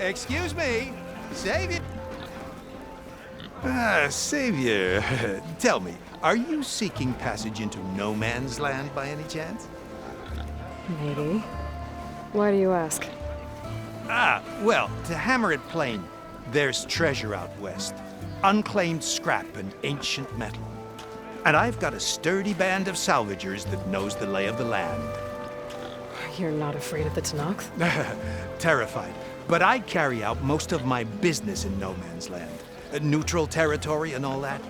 Excuse me. Savior. Savior. Tell me, are you seeking passage into no man's land by any chance? Maybe. Why do you ask? Well, to hammer it plain, there's treasure out west. Unclaimed scrap and ancient metal. And I've got a sturdy band of salvagers that knows the lay of the land. You're not afraid of the Tenakth? Terrified. But I carry out most of my business in no man's land. Neutral territory and all that.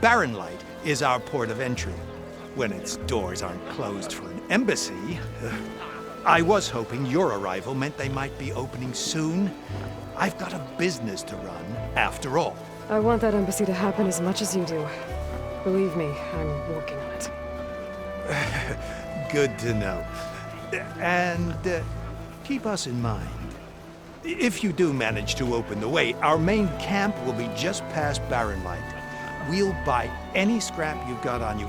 Barren Light is our port of entry. When its doors aren't closed for an embassy. I was hoping your arrival meant they might be opening soon. I've got a business to run, after all. I want that embassy to happen as much as you do. Believe me, I'm working on it. Good to know. And keep us in mind. If you do manage to open the way, our main camp will be just past Barren Light. We'll buy any scrap you've got on you.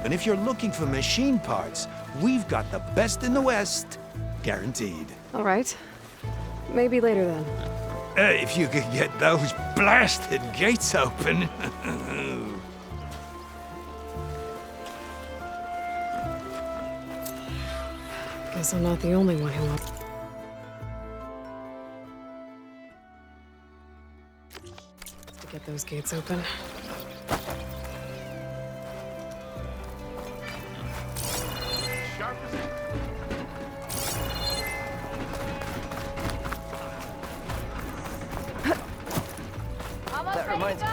And if you're looking for machine parts, we've got the best in the West. Guaranteed. All right. Maybe later then. If you could get those blasted gates open. Guess I'm not the only one who wants... to get those gates open. That reminds me.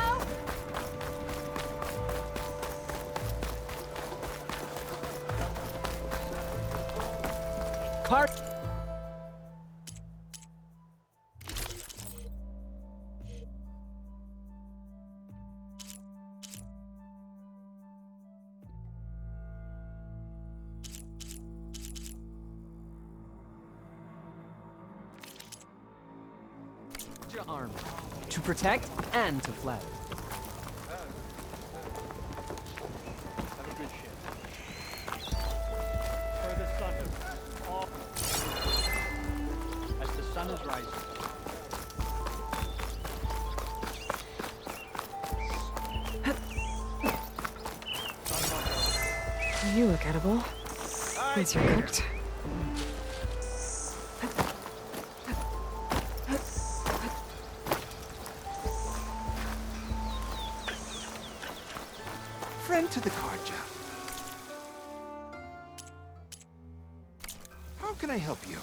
Part. Your arm. To protect and to flatter. Have a good ship. For the sun as the sun is rising. You look edible. Is your cooked? Friend to the Carja. How can I help you?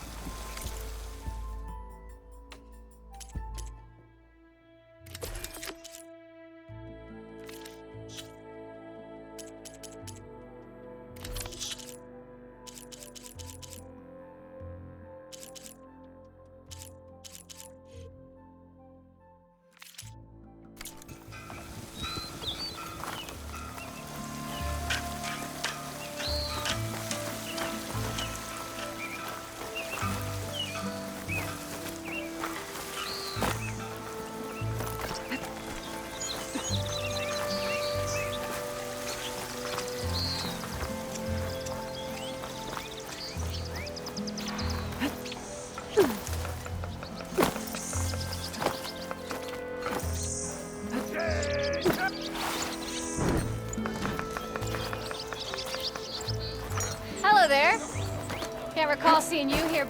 Hello there. Can't recall seeing you here.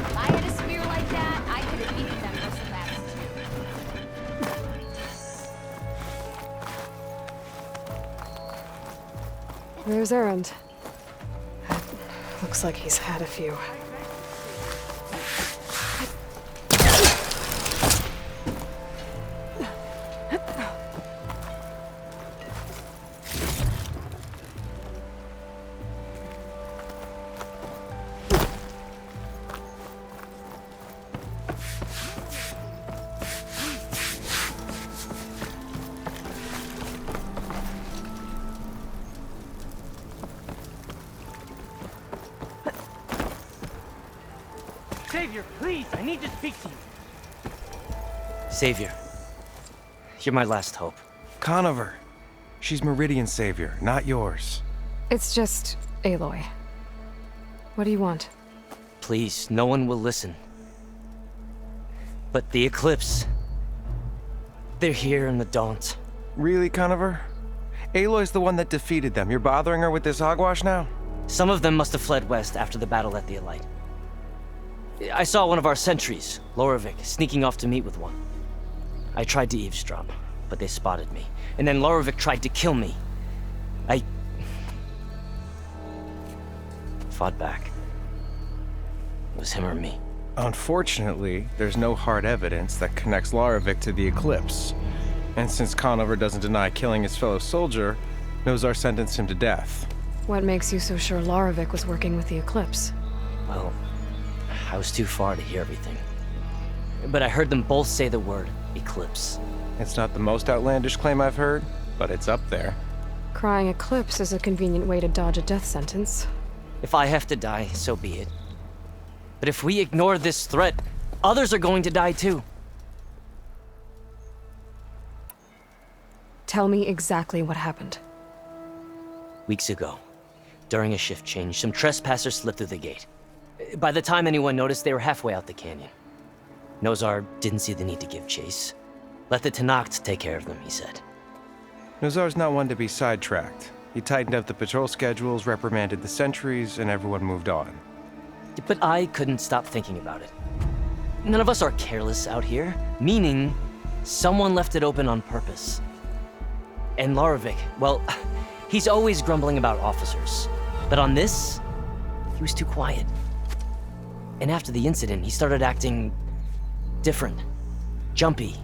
If I had a spear like that, I could have beaten them for some There's Erend. Looks like he's had a few. Savior, please, I need to speak to you. Savior, you're my last hope. Conover. She's Meridian's savior, not yours. It's just Aloy. What do you want? Please, no one will listen. But the Eclipse... they're here in the Daunt. Really, Conover? Aloy's the one that defeated them. You're bothering her with this hogwash now? Some of them must have fled west after the battle at the Elite. I saw one of our sentries, Loravik, sneaking off to meet with one. I tried to eavesdrop, but they spotted me. And then Loravik tried to kill me. I... fought back. It was him or me. Unfortunately, there's no hard evidence that connects Loravik to the Eclipse. And since Conover doesn't deny killing his fellow soldier, Nozar sentenced him to death. What makes you so sure Loravik was working with the Eclipse? Well, I was too far to hear everything. But I heard them both say the word Eclipse. It's not the most outlandish claim I've heard, but it's up there. Crying Eclipse is a convenient way to dodge a death sentence. If I have to die, so be it. But if we ignore this threat, others are going to die too. Tell me exactly what happened. Weeks ago, during a shift change, some trespassers slipped through the gate. By the time anyone noticed, they were halfway out the canyon. Nozar didn't see the need to give chase. Let the Tenakth take care of them, he said. Nozar's not one to be sidetracked. He tightened up the patrol schedules, reprimanded the sentries, and everyone moved on. But I couldn't stop thinking about it. None of us are careless out here, meaning someone left it open on purpose. And Loravik, well, he's always grumbling about officers. But on this, he was too quiet. And after the incident, he started acting different, jumpy.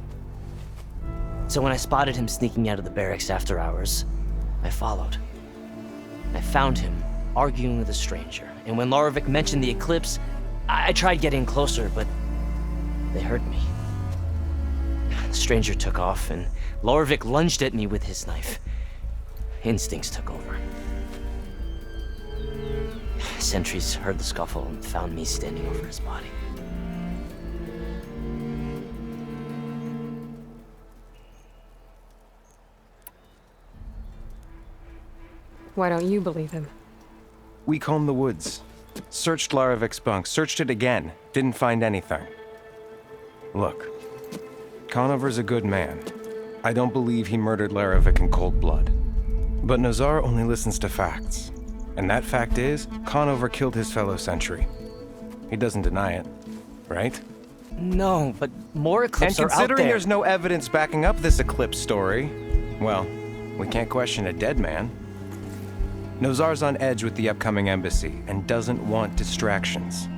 So when I spotted him sneaking out of the barracks after hours, I followed. I found him arguing with a stranger. And when Loravik mentioned the Eclipse, I tried getting closer, but they heard me. The stranger took off, and Loravik lunged at me with his knife. Instincts took over. Sentries heard the scuffle and found me standing over his body. Why don't you believe him? We combed the woods. Searched Laravik's bunk, searched it again. Didn't find anything. Look, Conover's a good man. I don't believe he murdered Laravik in cold blood. But Nozar only listens to facts. And that fact is, Conover killed his fellow sentry. He doesn't deny it, right? No, but more Eclipse And are out considering there. there's no evidence backing up this Eclipse story, well, we can't question a dead man. Nozar's on edge with the upcoming embassy and doesn't want distractions.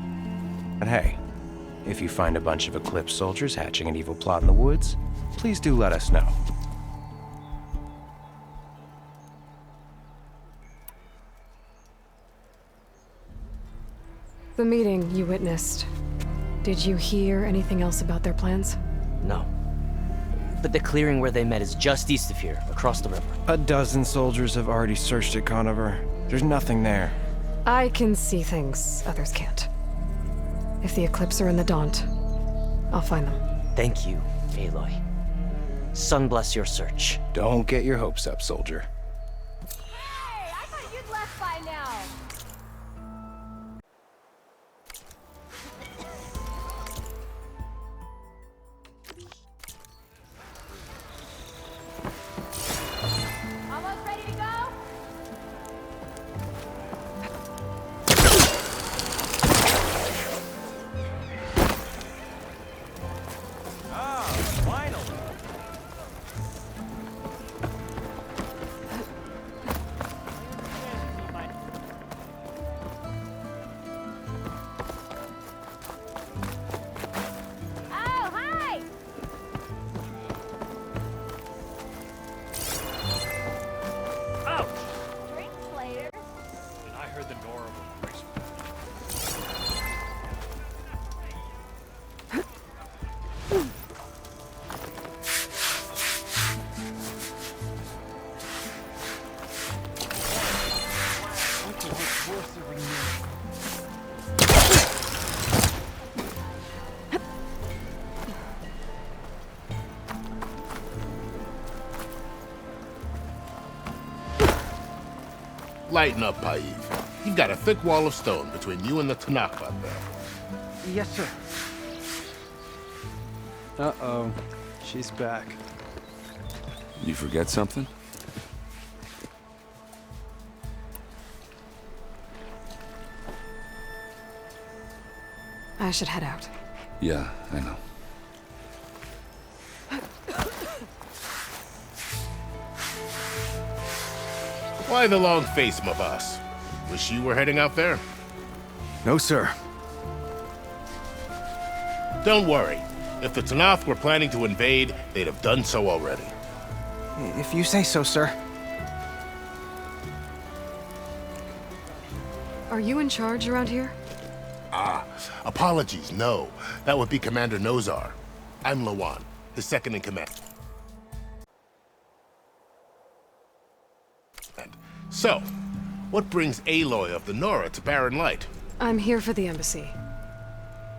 But hey, if you find a bunch of Eclipse soldiers hatching an evil plot in the woods, please do let us know. The meeting you witnessed. Did you hear anything else about their plans? No. But the clearing where they met is just east of here, across the river. A dozen soldiers have already searched it, Conover. There's nothing there. I can see things others can't. If the Eclipse are in the Daunt, I'll find them. Thank you, Aloy. Sun bless your search. Don't get your hopes up, soldier. Hey, I thought you'd left by now. Almost ready to go? Lighten up, Paiv. You've got a thick wall of stone between you and the Tanakh out there. Yes, sir. Uh-oh. She's back. You forget something? I should head out. Yeah, I know. Why the long face, my boss? Wish you were heading out there? No, sir. Don't worry. If the Tanakh were planning to invade, they'd have done so already. If you say so, sir. Are you in charge around here? Apologies, no. That would be Commander Nozar. I'm Lawan, his second in command. So, what brings Aloy of the Nora to Barren Light? I'm here for the embassy.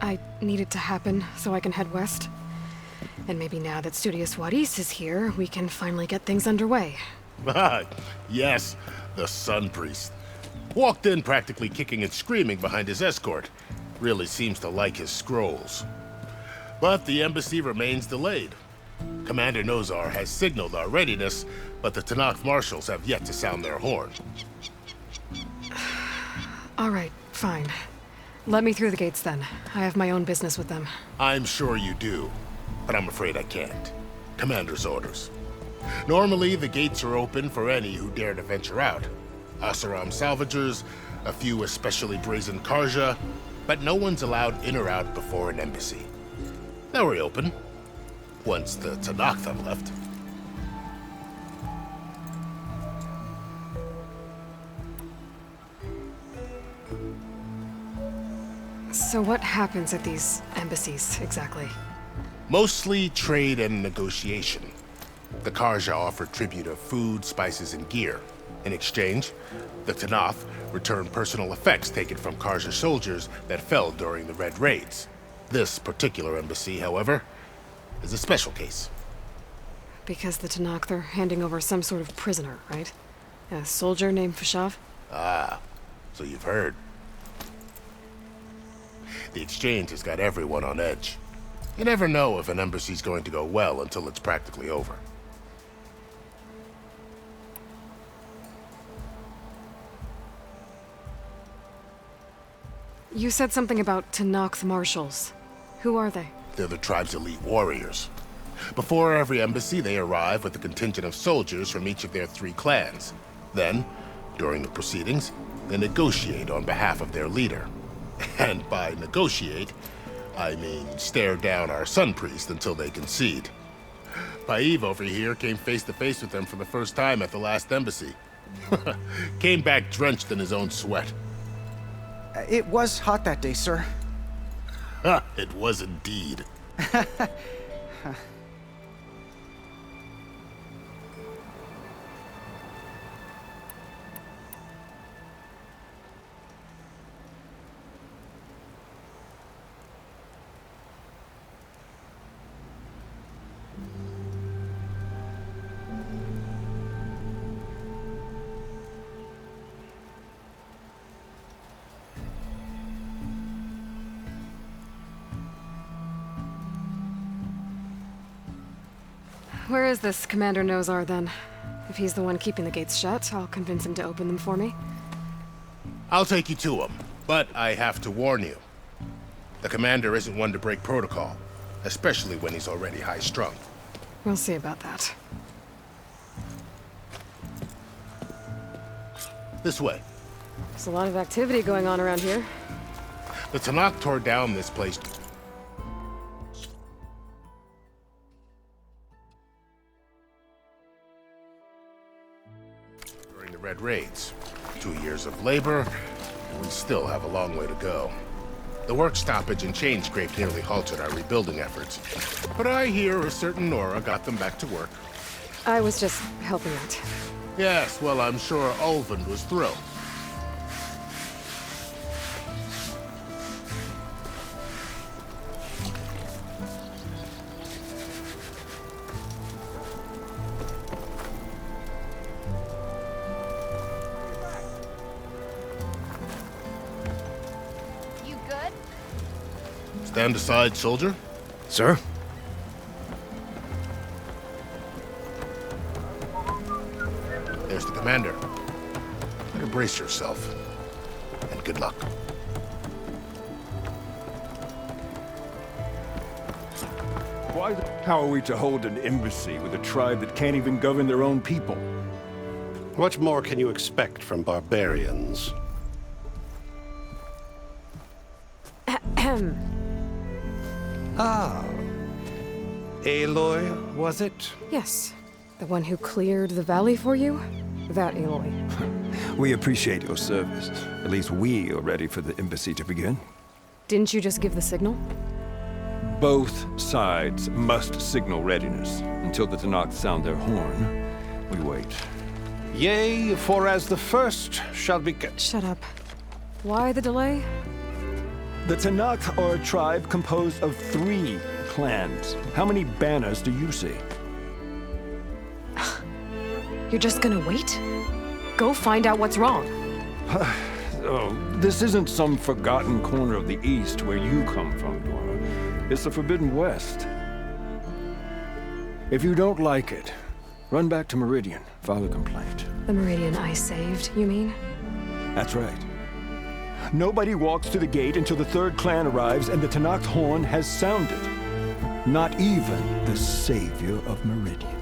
I need it to happen so I can head west. And maybe now that Studious Waris is here, we can finally get things underway. Yes, the Sun Priest. Walked in practically kicking and screaming behind his escort. Really seems to like his scrolls. But the embassy remains delayed. Commander Nozar has signaled our readiness, but the Tanakh marshals have yet to sound their horn. All right, fine. Let me through the gates then. I have my own business with them. I'm sure you do, but I'm afraid I can't. Commander's orders. Normally, the gates are open for any who dare to venture out. Asaram salvagers, a few especially brazen Karja, but no one's allowed in or out before an embassy. They'll reopen, once the Tanakh have left. So what happens at these embassies, exactly? Mostly trade and negotiation. The Karja offer tribute of food, spices, and gear. In exchange, the Tanakh return personal effects taken from Karja soldiers that fell during the Red Raids. This particular embassy, however, is a special case. Because the Tanakh, they're handing over some sort of prisoner, right? A soldier named Fashav? Ah, so you've heard. The exchange has got everyone on edge. You never know if an embassy's going to go well until it's practically over. You said something about Tanakh marshals. Who are they? They're the tribe's elite warriors. Before every embassy, they arrive with a contingent of soldiers from each of their 3 clans. Then, during the proceedings, they negotiate on behalf of their leader. And by negotiate, I mean stare down our Sun Priest until they concede. Paiv over here came face to face with them for the first time at the last embassy. Came back drenched in his own sweat. It was hot that day, sir. It was indeed. Where is this Commander Nozar, then? If he's the one keeping the gates shut, I'll convince him to open them for me. I'll take you to him, but I have to warn you. The commander isn't one to break protocol, especially when he's already high-strung. We'll see about that. This way. There's a lot of activity going on around here. The Tanakh tore down this place during the Red Raids. 2 years of labor, and we still have a long way to go. The work stoppage and chain scrape nearly halted our rebuilding efforts. But I hear a certain Nora got them back to work. I was just helping out. Yes, well, I'm sure Ulvund was thrilled. Stand aside, soldier. Sir? There's the commander. Better brace yourself. And good luck. How are we to hold an embassy with a tribe that can't even govern their own people? What more can you expect from barbarians? Ah. Aloy, was it? Yes. The one who cleared the valley for you? That Aloy. We appreciate your service. At least we are ready for the embassy to begin. Didn't you just give the signal? Both sides must signal readiness. Until the Tenakth sound their horn, we wait. Yea, for as the first shall be... Shut up. Why the delay? The Tenakth are a tribe composed of 3 clans. How many banners do you see? You're just gonna wait? Go find out what's wrong. Oh, this isn't some forgotten corner of the East where you come from, Dora. It's the Forbidden West. If you don't like it, run back to Meridian, file a complaint. The Meridian I saved, you mean? That's right. Nobody walks to the gate until the 3rd clan arrives and the Tenakth horn has sounded. Not even the savior of Meridian.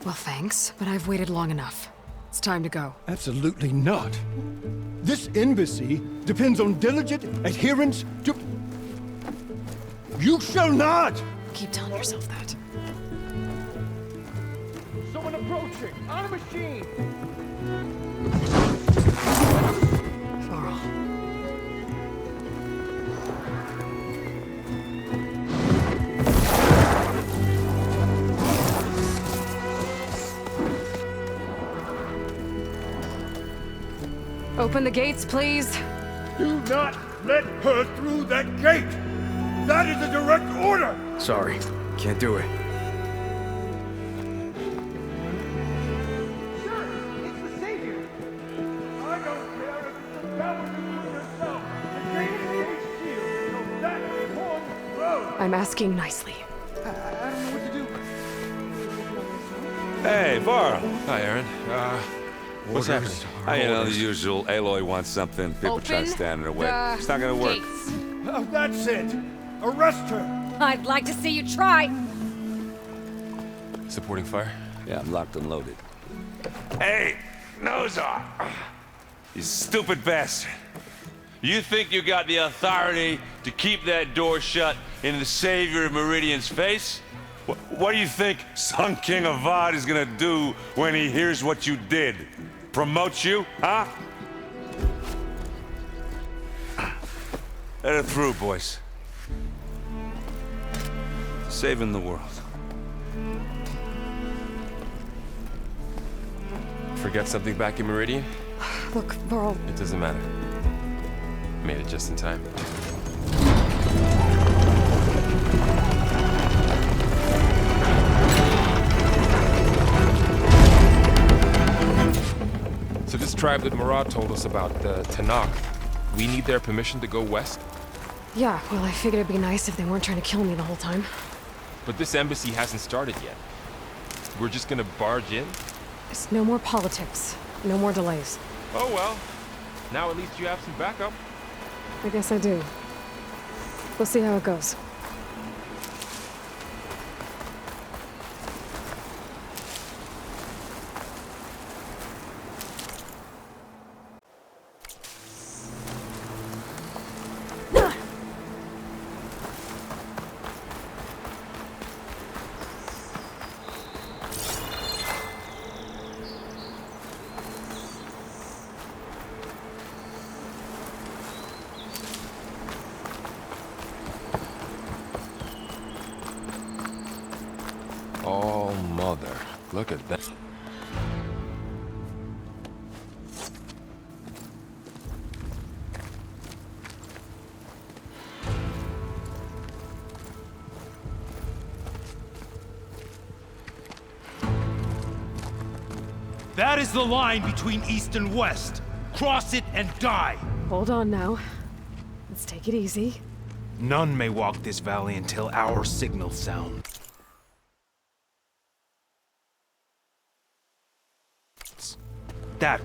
Well, thanks, but I've waited long enough. It's time to go. Absolutely not. This embassy depends on diligent adherence to... You shall not! Keep telling yourself that. Someone approaching! On a machine! Varl. Open the gates, please. Do not let her through that gate! That is a direct order! Sorry. Can't do it. Sure, it's the savior! I don't care if it's the Paladin yourself! The gate is sealed, so that horn blows! I'm asking nicely. I don't know what to do. Hey, Varl. Hi, Aaron. What's happening? You know, the usual. Aloy wants something. People try to Open stand in her way. the It's not gonna work. gates. Oh, that's it! Arrest her! I'd like to see you try. Supporting fire? Yeah, I'm locked and loaded. Hey, Nozar! You stupid bastard. You think you got the authority to keep that door shut in the savior of Meridian's face? What do you think Sun King Avad is gonna do when he hears what you did? Promote you, huh? Let it through, boys. Saving the world. Forget something back in Meridian? Look, Varl, It doesn't matter. Made it just in time. So this tribe that Murad told us about, the Tenakth, we need their permission to go west? yeah, well, I figured it'd be nice if they weren't trying to kill me the whole time. But this embassy hasn't started yet. We're just gonna barge in? There's no more politics. No more delays. Oh well. Now at least you have some backup. I guess I do. We'll see how it goes. Oh, mother. Look at that. That is the line between East and West. Cross it and die. Hold on now. Let's take it easy. None may walk this valley until our signal sounds. That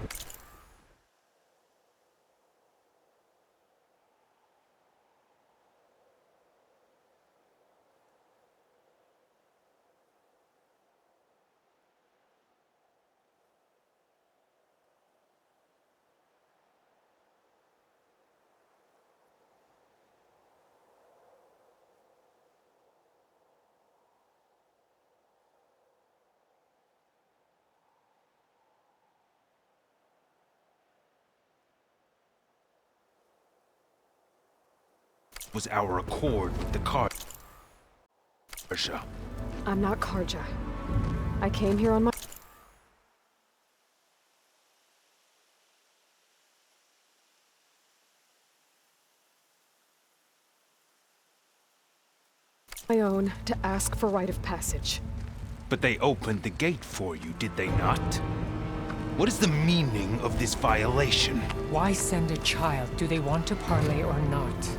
was our accord with the Carja. I'm not Carja. I came here on my own to ask for rite of passage. But they opened the gate for you, did they not? What is the meaning of this violation? Why send a child? Do they want to parley or not?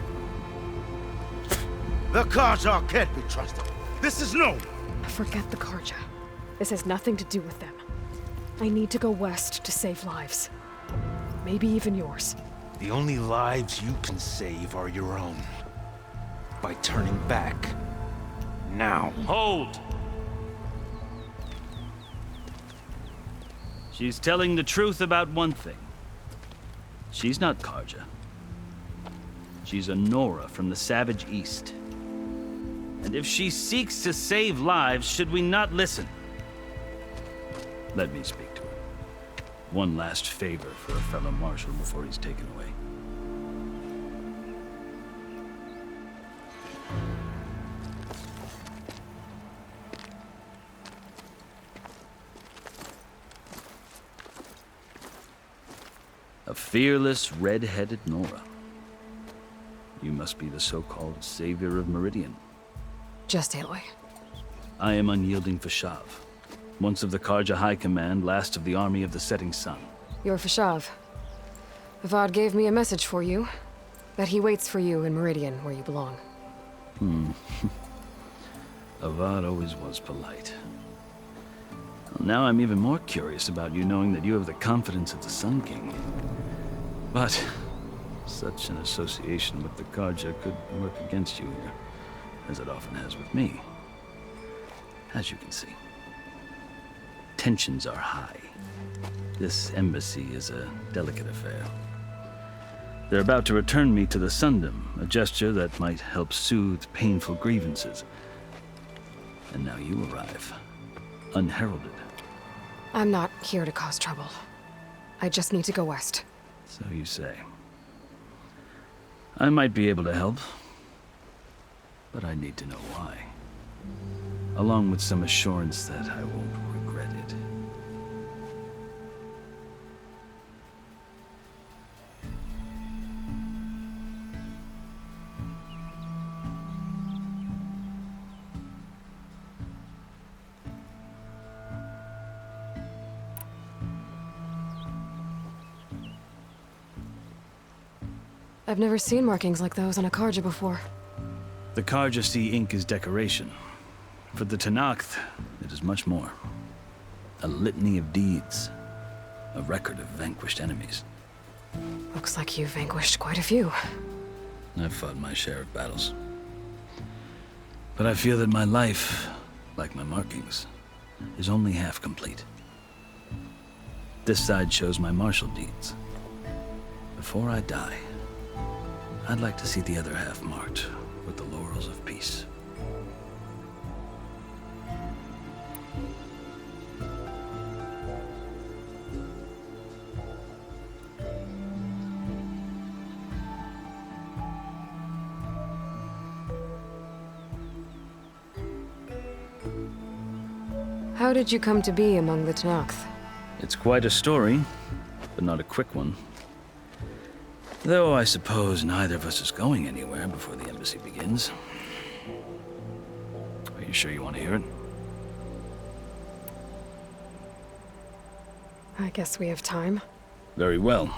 The Carja can't be trusted. This is known. Forget the Carja. This has nothing to do with them. I need to go west to save lives. Maybe even yours. The only lives you can save are your own. By turning back. Now. Hold! She's telling the truth about one thing. She's not Carja. She's a Nora from the Savage East. And if she seeks to save lives, should we not listen? Let me speak to her. One last favor for a fellow marshal before he's taken away. A fearless, red-headed Nora. You must be the so-called savior of Meridian. Just Aloy. I am Unyielding Fashav, once of the Carja High Command, last of the Army of the Setting Sun. You're Fashav. Avad gave me a message for you. That he waits for you in Meridian, where you belong. Avad always was polite. Well, now I'm even more curious about you knowing that you have the confidence of the Sun King. But such an association with the Carja could work against you here, as it often has with me. As you can see, tensions are high. This embassy is a delicate affair. They're about to return me to the Sundom, a gesture that might help soothe painful grievances. And now you arrive, unheralded. I'm not here to cause trouble. I just need to go west. So you say. I might be able to help, but I need to know why. Along with some assurance that I won't regret it. I've never seen markings like those on a Carja before. The Carja see ink as decoration. For the Tenakth, it is much more. A litany of deeds. A record of vanquished enemies. Looks like you've vanquished quite a few. I've fought my share of battles. But I feel that my life, like my markings, is only half complete. This side shows my martial deeds. Before I die, I'd like to see the other half marked with the laurels of peace. How did you come to be among the Tenakth? It's quite a story, but not a quick one. Though I suppose neither of us is going anywhere before the embassy begins. Are you sure you want to hear it? I guess we have time. Very well.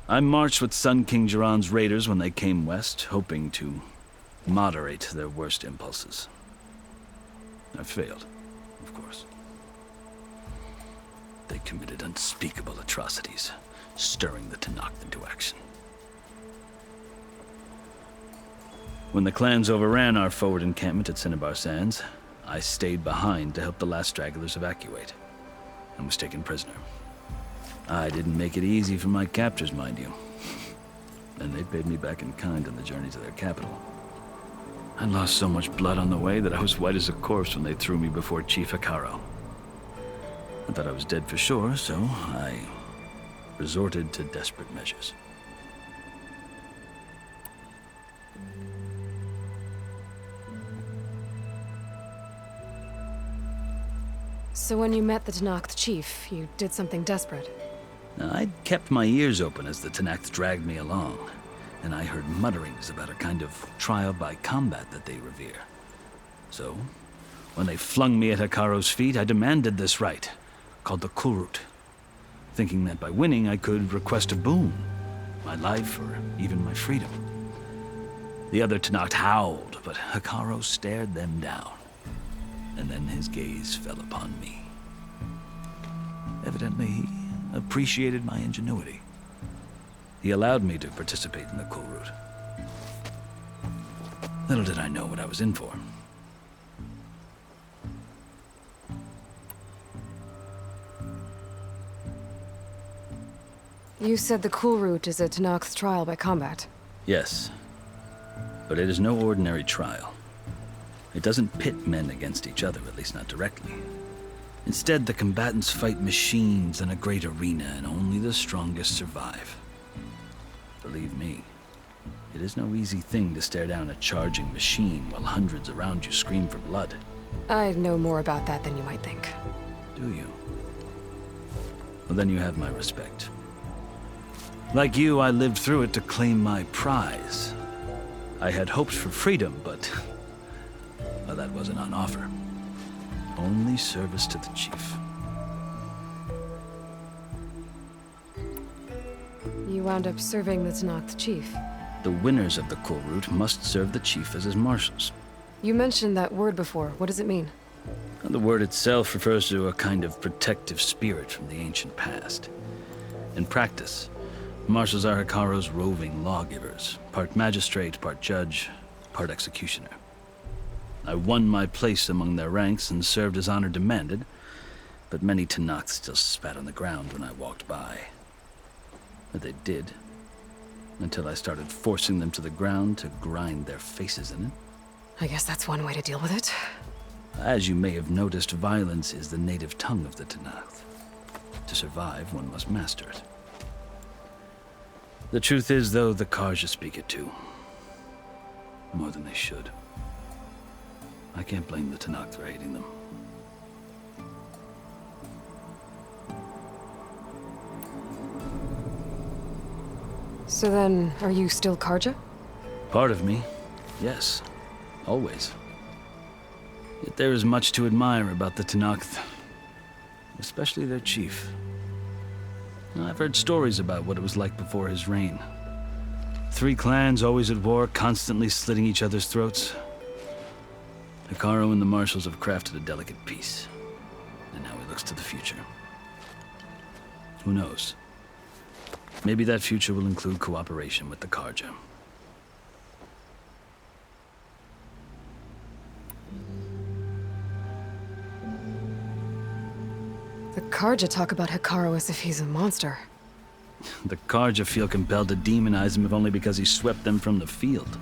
I marched with Sun King Jiran's raiders when they came west, hoping to moderate their worst impulses. I failed, of course. They committed unspeakable atrocities, stirring the Tenakth into action. When the clans overran our forward encampment at Cinnabar Sands, I stayed behind to help the last stragglers evacuate, and was taken prisoner. I didn't make it easy for my captors, mind you. And they paid me back in kind on the journey to their capital. I lost so much blood on the way that I was white as a corpse when they threw me before Chief Hekarro. I thought I was dead for sure, so I resorted to desperate measures. So when you met the Tenakth chief, you did something desperate. I'd kept my ears open as the Tenakth dragged me along, and I heard mutterings about a kind of trial by combat that they revere. So, when they flung me at Hekarro's feet, I demanded this rite, called the Kulrut, thinking that by winning I could request a boon, my life or even my freedom. The other Tenakth howled, but Hekarro stared them down, and then his gaze fell upon me. Evidently, he appreciated my ingenuity. He allowed me to participate in the Kulrut. Little did I know what I was in for. You said the Kulrut is a Tenakth trial by combat. Yes, but it is no ordinary trial. It doesn't pit men against each other, at least not directly. Instead, the combatants fight machines in a great arena, and only the strongest survive. Believe me, it is no easy thing to stare down a charging machine while hundreds around you scream for blood. I know more about that than you might think. Do you? Well, then you have my respect. Like you, I lived through it to claim my prize. I had hoped for freedom, but well, that wasn't on offer. Only service to the chief. You wound up serving the Tenakth chief. The winners of the Kulrut must serve the chief as his marshals. You mentioned that word before. What does it mean? The word itself refers to a kind of protective spirit from the ancient past. In practice, marshals are Hekarro's roving lawgivers, part magistrate, part judge, part executioner. I won my place among their ranks and served as honor demanded, but many Tenakth still spat on the ground when I walked by. But they did, until I started forcing them to the ground to grind their faces in it. I guess that's one way to deal with it. As you may have noticed, violence is the native tongue of the Tenakth. To survive, one must master it. The truth is, though, the Carja speak it too. More than they should. I can't blame the Tenakth for hating them. So then, are you still Carja? Part of me, yes. Always. Yet there is much to admire about the Tenakth. Especially their chief. I've heard stories about what it was like before his reign. 3 clans always at war, constantly slitting each other's throats. Hekarro and the marshals have crafted a delicate peace, and now he looks to the future. Who knows? Maybe that future will include cooperation with the Carja. The Carja talk about Hekarro as if he's a monster. The Carja feel compelled to demonize him if only because he swept them from the field.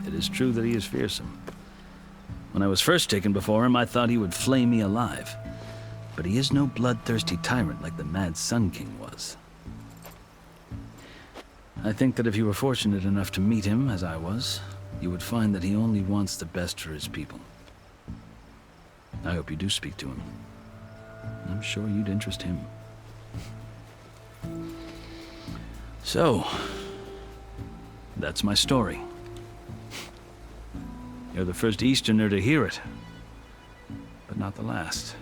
It is true that he is fearsome. When I was first taken before him, I thought he would flay me alive. But he is no bloodthirsty tyrant like the Mad Sun King was. I think that if you were fortunate enough to meet him, as I was, you would find that he only wants the best for his people. I hope you do speak to him. I'm sure you'd interest him. So, that's my story. You're the first Easterner to hear it, but not the last.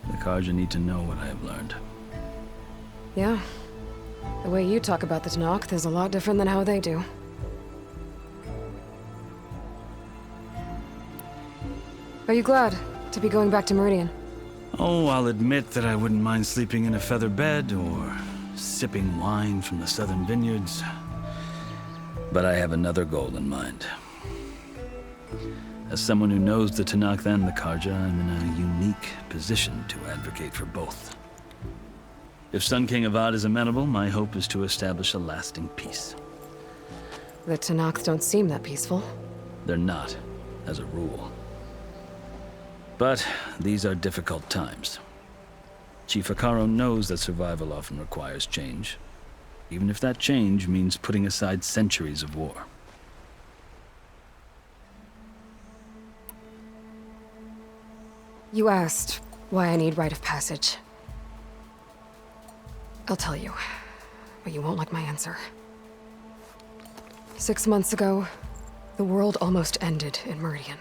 The Carja need to know what I have learned. Yeah. The way you talk about the Tanakh is a lot different than how they do. Are you glad to be going back to Meridian? Oh, I'll admit that I wouldn't mind sleeping in a feather bed or sipping wine from the southern vineyards. But I have another goal in mind. As someone who knows the Tanakh and the Carja, I'm in a unique position to advocate for both. If Sun King Avad is amenable, my hope is to establish a lasting peace. The Tanakh don't seem that peaceful. They're not, as a rule. But these are difficult times. Chief Hekarro knows that survival often requires change, even if that change means putting aside centuries of war. You asked why I need rite of passage. I'll tell you, but you won't like my answer. 6 months ago, the world almost ended in Meridian.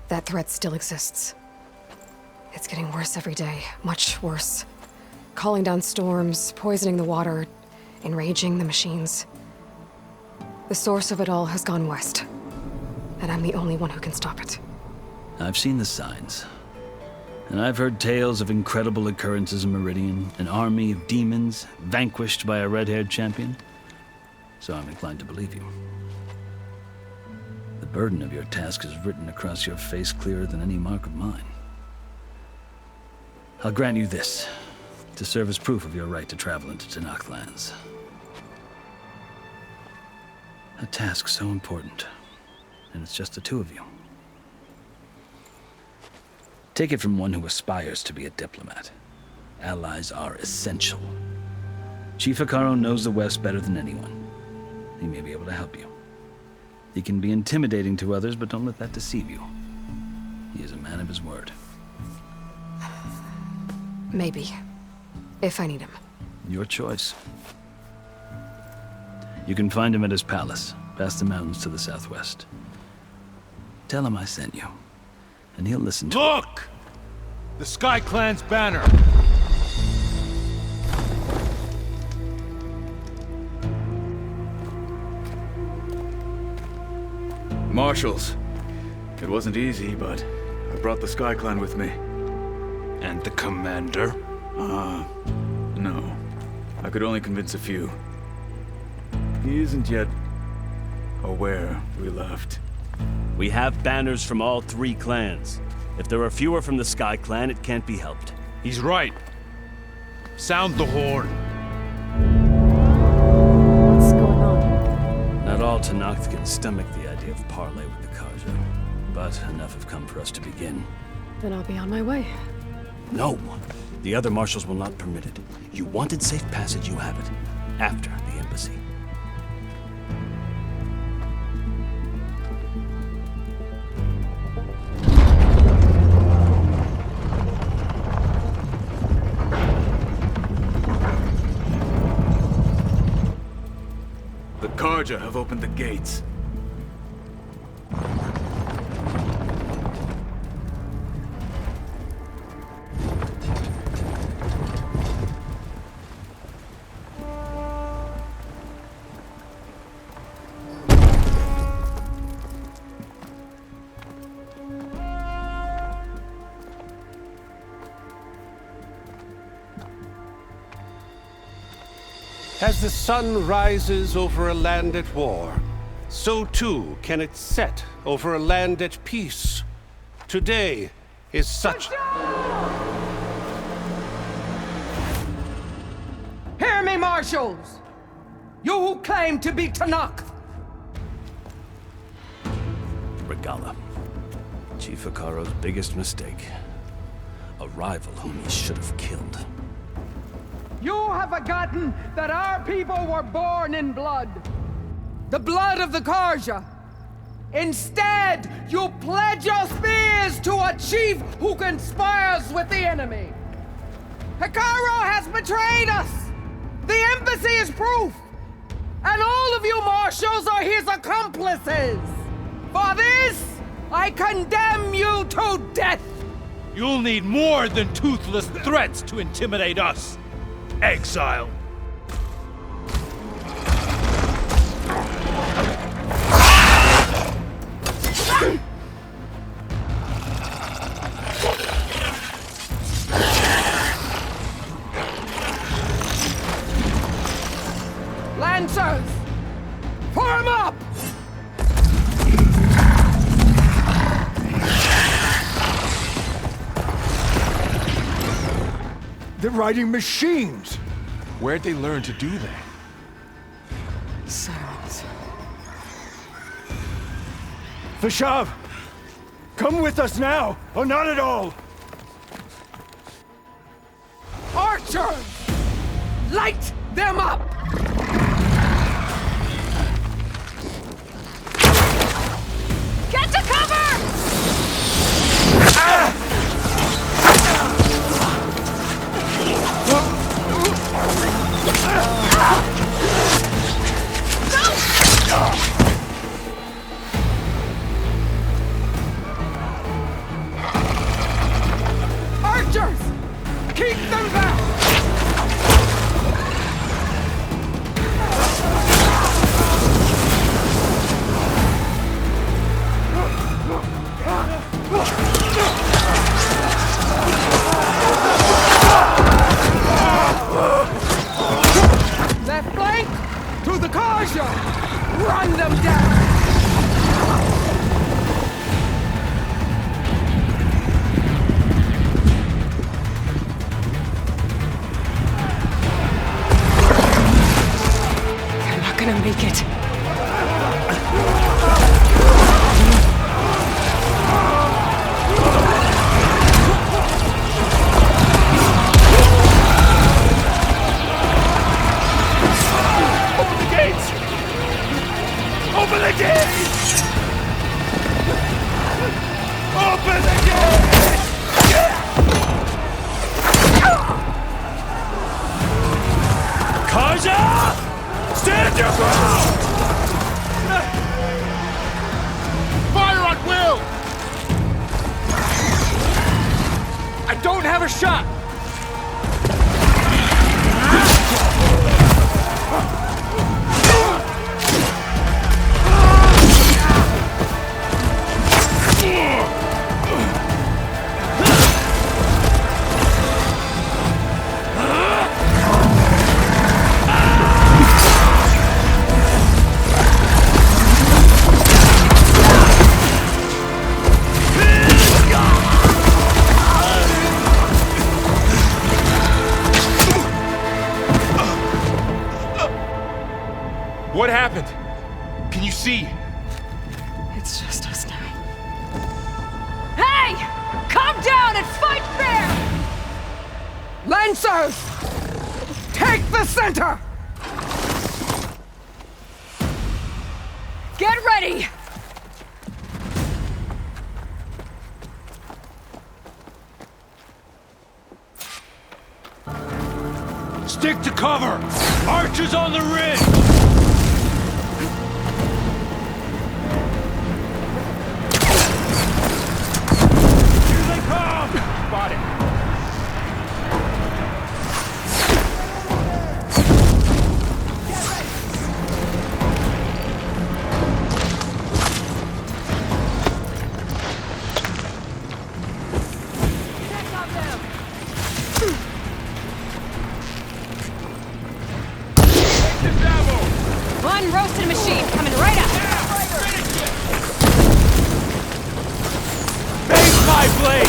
That threat still exists. It's getting worse every day, much worse. Calling down storms, poisoning the water, enraging the machines. The source of it all has gone west, and I'm the only one who can stop it. I've seen the signs. And I've heard tales of incredible occurrences in Meridian, an army of demons vanquished by a red-haired champion. So I'm inclined to believe you. The burden of your task is written across your face clearer than any mark of mine. I'll grant you this, to serve as proof of your right to travel into Tanakh lands. A task so important, and it's just the two of you. Take it from one who aspires to be a diplomat. Allies are essential. Chief Hekarro knows the West better than anyone. He may be able to help you. He can be intimidating to others, but don't let that deceive you. He is a man of his word. Maybe. If I need him. Your choice. You can find him at his palace, past the mountains to the southwest. Tell him I sent you, and he'll listen to you. Look! The Sky Clan's banner! Marshals. It wasn't easy, but I brought the Sky Clan with me. And the commander? No. I could only convince a few. He isn't yet aware we left. We have banners from all 3 clans. If there are fewer from the Sky Clan, it can't be helped. He's right. Sound the horn. What's going on? Not all Tanakh can stomach the idea of parley with the Carja, but enough have come for us to begin. Then I'll be on my way. No! The other marshals will not permit it. You wanted safe passage, you have it. After the embassy. The Carja have opened the gates. As the sun rises over a land at war, so too can it set over a land at peace. Today is such... Hear me, marshals! You who claim to be Tanakh! Regalla. Chief Hekarro's biggest mistake. A rival whom he should have killed. You have forgotten that our people were born in blood. The blood of the Carja. Instead, you pledge your spears to a chief who conspires with the enemy. Hekarro has betrayed us! The embassy is proof! And all of you marshals are his accomplices! For this, I condemn you to death! You'll need more than toothless threats to intimidate us, exile. Lancers! Form up! They're riding machines! Where'd they learn to do that? Silence. Vashav! Come with us now, or not at all! Archers! Light them up! Get to cover! Archers! Keep them back! Left flank! To the Karja! Run them down! They're not gonna make it. Open the gates! Open the gates! Karja! Stand your ground! Fire at will! I don't have a shot! What happened? Can you see? It's just us now. Hey! Come down and fight fair! Lancers! Take the center! Get ready! Stick to cover! Archers on the ridge! Here they come! Spot it. One roasted machine coming right up! Face my blade!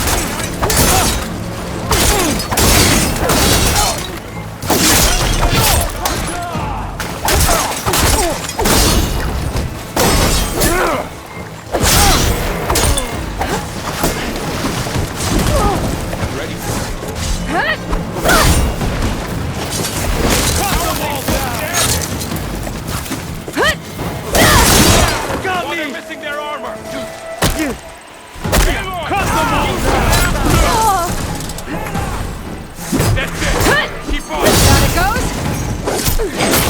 Missing their armor! Cut them all down! That's it! Keep on! Down it goes!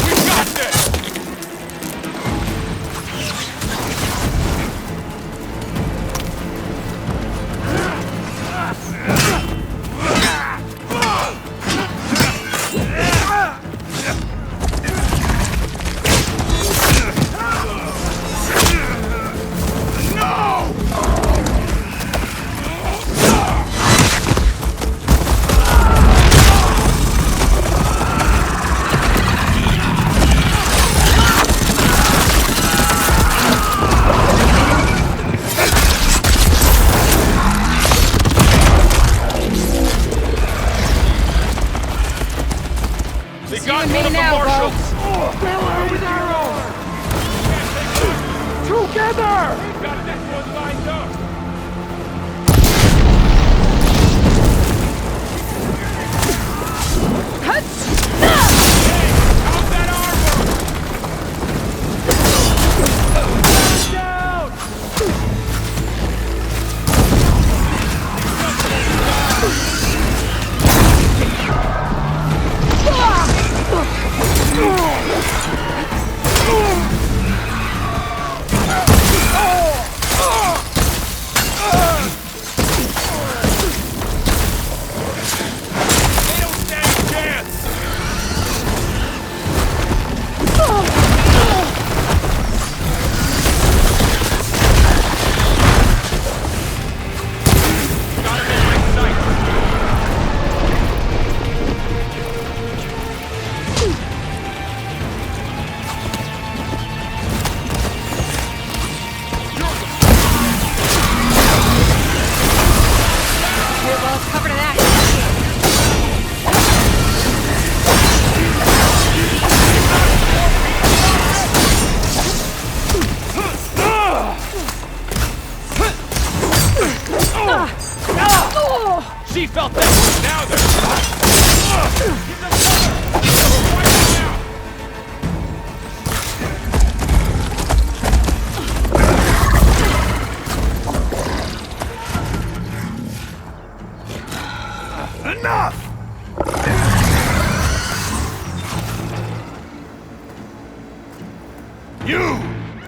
We got this! Together! We've got this one lined up! She felt that! Now they're... Give them cover! Enough! You,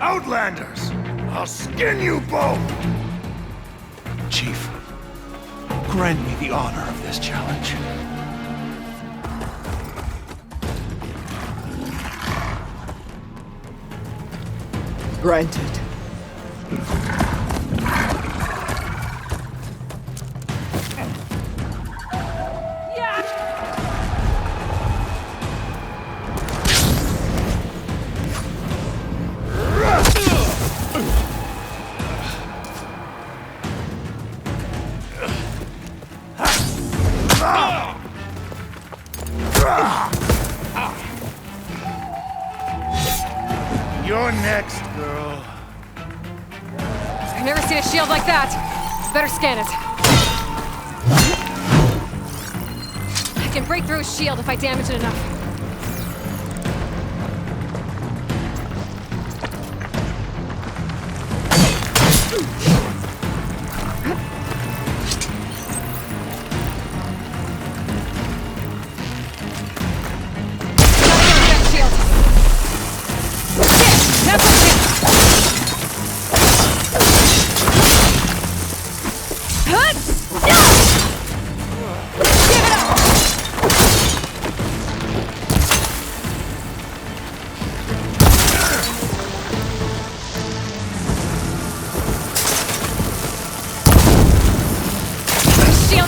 Outlanders! I'll skin you both! Chief, grant me the honor of this challenge. Granted. You're next, girl. I've never seen a shield like that. Better scan it. I can break through a shield if I damage it enough.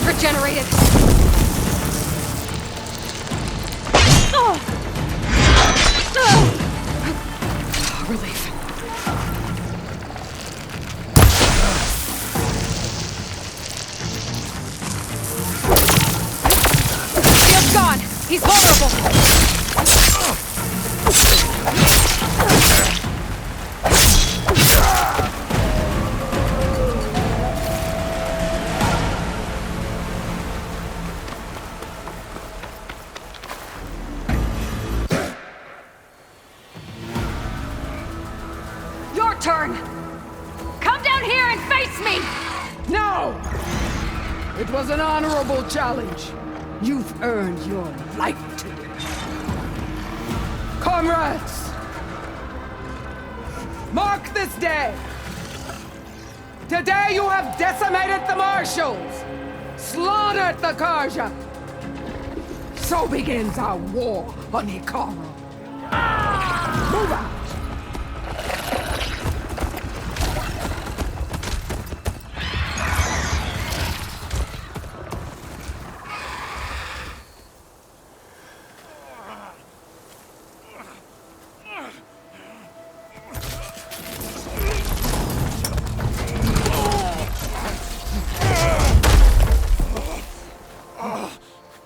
Regenerated. Relief. Shield's gone. He's vulnerable. Turn! Come down here and face me! No! It was an honorable challenge. You've earned your life today. Comrades! Mark this day! Today you have decimated the Marshals! Slaughtered the Carja! So begins our war on Hekarro. Move out!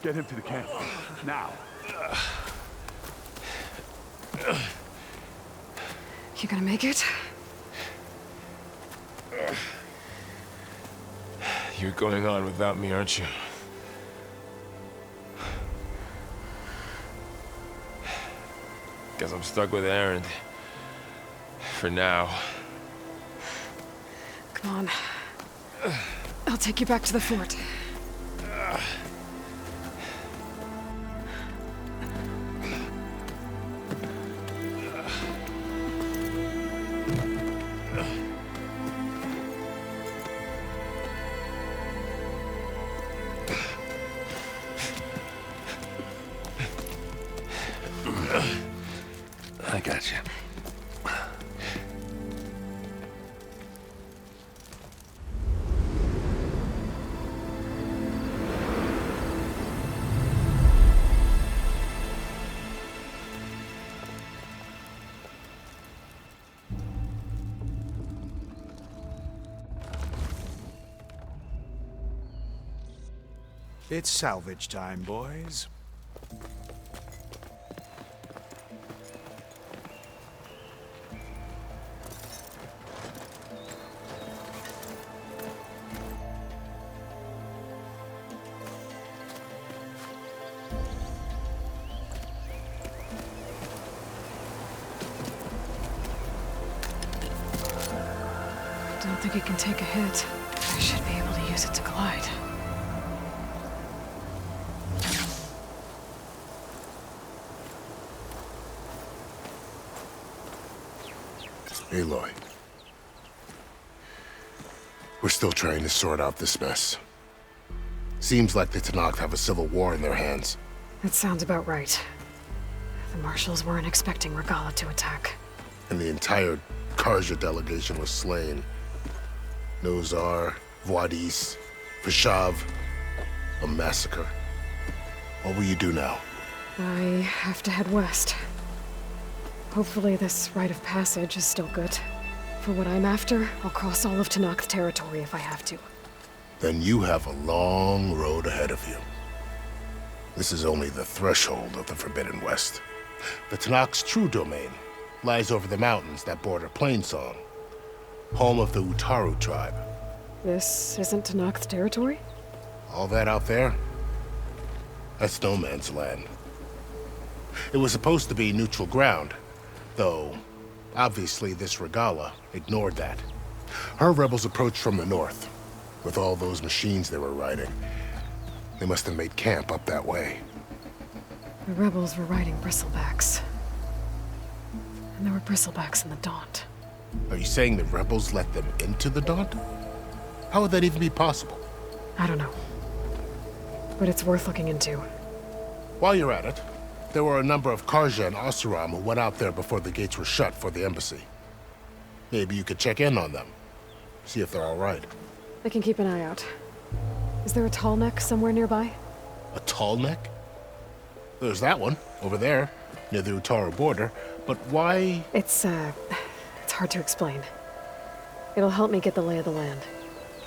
Get him to the camp. Now. You gonna make it? You're going on without me, aren't you? Guess I'm stuck with Erend. For now. Come on. I'll take you back to the fort. I got you. It's salvage time, boys. Don't think it can take a hit. I should be able to use it to glide. Aloy. We're still trying to sort out this mess. Seems like the Tenakth have a civil war in their hands. That sounds about right. The marshals weren't expecting Regalla to attack. And the entire Carja delegation was slain. Nozar, Vuadis, Vashav. A massacre. What will you do now? I have to head west. Hopefully this rite of passage is still good. For what I'm after, I'll cross all of Tenakth territory if I have to. Then you have a long road ahead of you. This is only the threshold of the Forbidden West. The Tenakth's true domain lies over the mountains that border Plainsong, home of the Utaru tribe. This isn't Tenakth territory? All that out there? That's no man's land. It was supposed to be neutral ground, though obviously this Regalla ignored that. Her rebels approached from the north, with all those machines they were riding. They must have made camp up that way. The rebels were riding bristlebacks. And there were bristlebacks in the Daunt. Are you saying the rebels let them into the Daunt? How would that even be possible? I don't know. But it's worth looking into. While you're at it, there were a number of Carja and Oseram who went out there before the gates were shut for the embassy. Maybe you could check in on them. See if they're all right. I can keep an eye out. Is there a tall neck somewhere nearby? A tall neck? There's that one, over there, near the Utaru border. But why? It's hard to explain. It'll help me get the lay of the land.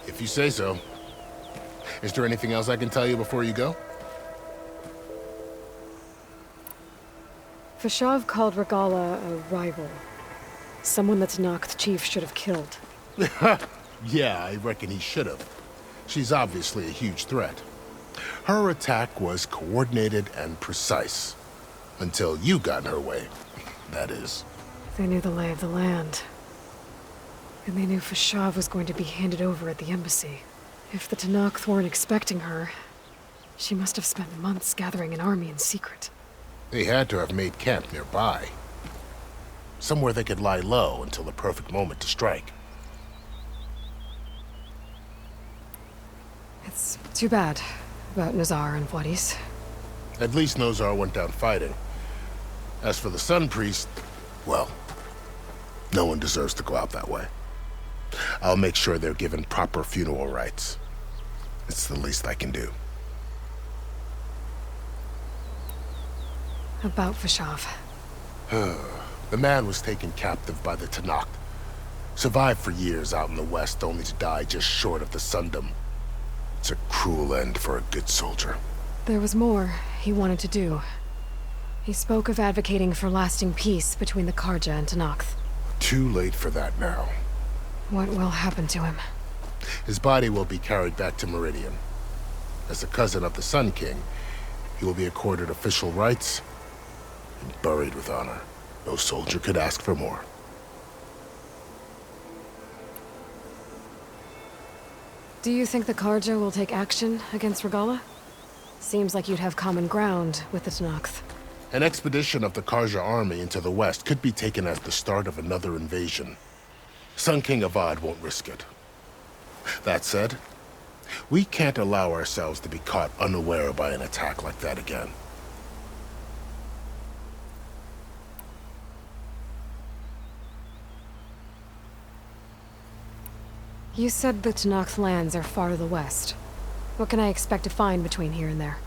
If you say so. Is there anything else I can tell you before you go? Vashav called Regalla a rival. Someone that Tenakth chief should have killed. Yeah, I reckon he should have. She's obviously a huge threat. Her attack was coordinated and precise. Until you got in her way, that is. They knew the lay of the land. And they knew Vashav was going to be handed over at the embassy. If the Tenakth weren't expecting her, she must have spent months gathering an army in secret. They had to have made camp nearby. Somewhere they could lie low until the perfect moment to strike. It's too bad about Nozar and Vuadis. At least Nozar went down fighting. As for the Sun Priest, well, no one deserves to go out that way. I'll make sure they're given proper funeral rites. It's the least I can do. About Vashav. The man was taken captive by the Tenakth. Survived for years out in the west, only to die just short of the Sundom. It's a cruel end for a good soldier. There was more he wanted to do. He spoke of advocating for lasting peace between the Carja and Tenakth. Too late for that now. What will happen to him? His body will be carried back to Meridian. As a cousin of the Sun King, he will be accorded official rights and buried with honor. No soldier could ask for more. Do you think the Karja will take action against Regalla? Seems like you'd have common ground with the Tenakth. An expedition of the Karja army into the west could be taken as the start of another invasion. Sun King Avad won't risk it. That said, we can't allow ourselves to be caught unaware by an attack like that again. You said the Tenakth lands are far to the west. What can I expect to find between here and there?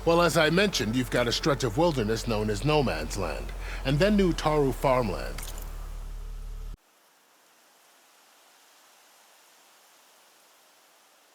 Well, as I mentioned, you've got a stretch of wilderness known as No Man's Land, and then New Taru farmland.